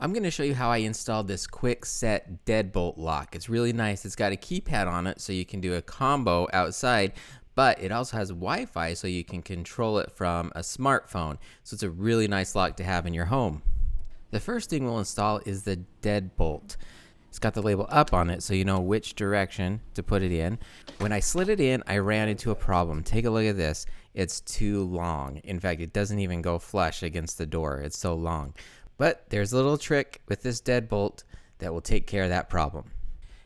I'm going to show you how I installed this Kwikset Deadbolt lock. It's really nice. It's got a keypad on it so you can do a combo outside, but it also has Wi-Fi so you can control it from a smartphone. So it's a really nice lock to have in your home. The first thing we'll install is the deadbolt. It's got the label up on it so you know which direction to put it in. When I slid it in, I ran into a problem. Take a look at this. It's too long. In fact, it doesn't even go flush against the door. It's so long. But there's a little trick with this deadbolt that will take care of that problem.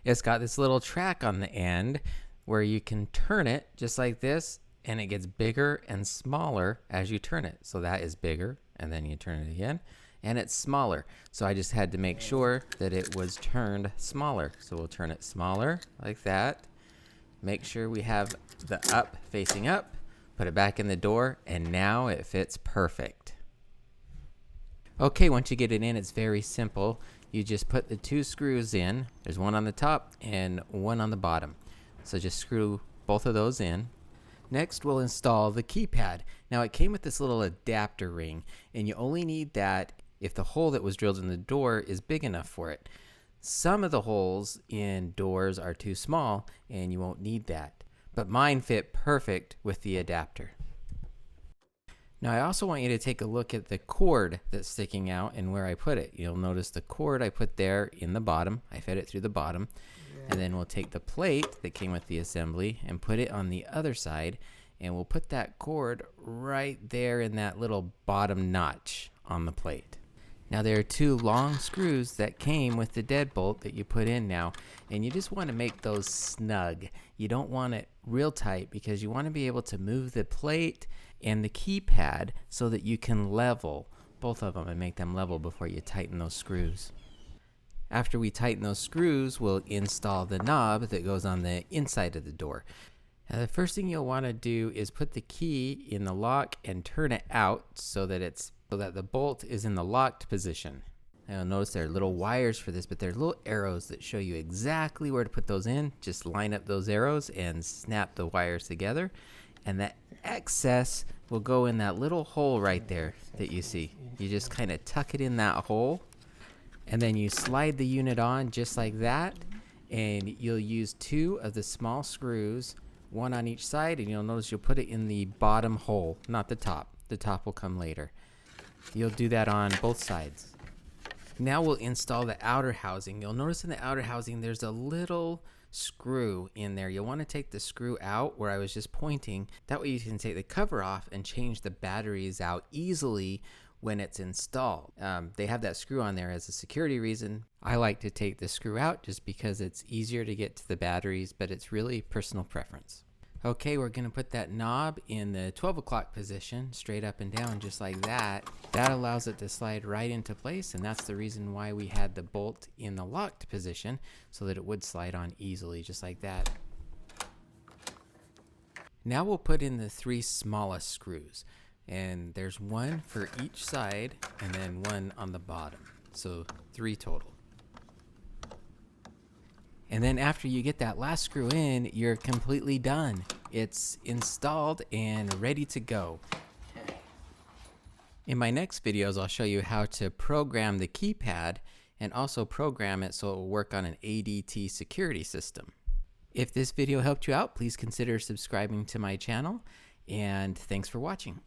It's got this little track on the end where you can turn it just like this, and it gets bigger and smaller as you turn it. So that is bigger, and then you turn it again, and it's smaller. So I just had to make sure that it was turned smaller. So we'll turn it smaller like that. Make sure we have the up facing up, put it back in the door, and now it fits perfect. Okay, once you get it in, it's very simple. You just put the two screws in. There's one on the top and one on the bottom. So just screw both of those in. Next, we'll install the keypad. Now, it came with this little adapter ring, and you only need that if the hole that was drilled in the door is big enough for it. Some of the holes in doors are too small, and you won't need that. But mine fit perfect with the adapter. Now, I also want you to take a look at the cord that's sticking out and where I put it. You'll notice the cord I put there in the bottom. I fed it through the bottom. And then we'll take the plate that came with the assembly and put it on the other side. And we'll put that cord right there in that little bottom notch on the plate. Now, there are two long screws that came with the deadbolt that you put in now. And you just want to make those snug. You don't want it real tight because you want to be able to move the plate and the keypad so that you can level both of them and make them level before you tighten those screws. After we tighten those screws, we'll install the knob that goes on the inside of the door. Now, the first thing you'll want to do is put the key in the lock and turn it out so that the bolt is in the locked position. Now, you'll notice there are little wires for this, but there are little arrows that show you exactly where to put those in. Just line up those arrows and snap the wires together. And that excess will go in that little hole right there that you see. You just kind of tuck it in that hole, and then you slide the unit on just like that, and you'll use two of the small screws, one on each side, and you'll notice you'll put it in the bottom hole, not the top. The top will come later. You'll do that on both sides. Now we'll install the outer housing. You'll notice in the outer housing there's a little screw in there. You'll want to take the screw out where I was just pointing. That way you can take the cover off and change the batteries out easily when it's installed. They have that screw on there as a security reason. I like to take the screw out just because it's easier to get to the batteries, but it's really personal preference. Okay, we're going to put that knob in the 12 o'clock position, straight up and down just like that. That allows it to slide right into place, and that's the reason why we had the bolt in the locked position, so that it would slide on easily just like that. Now we'll put in the three smallest screws, and there's one for each side and then one on the bottom, so 3 total. And then after you get that last screw in, you're completely done. It's installed and ready to go. In my next videos, I'll show you how to program the keypad and also program it so it will work on an ADT security system. If this video helped you out, please consider subscribing to my channel, and thanks for watching.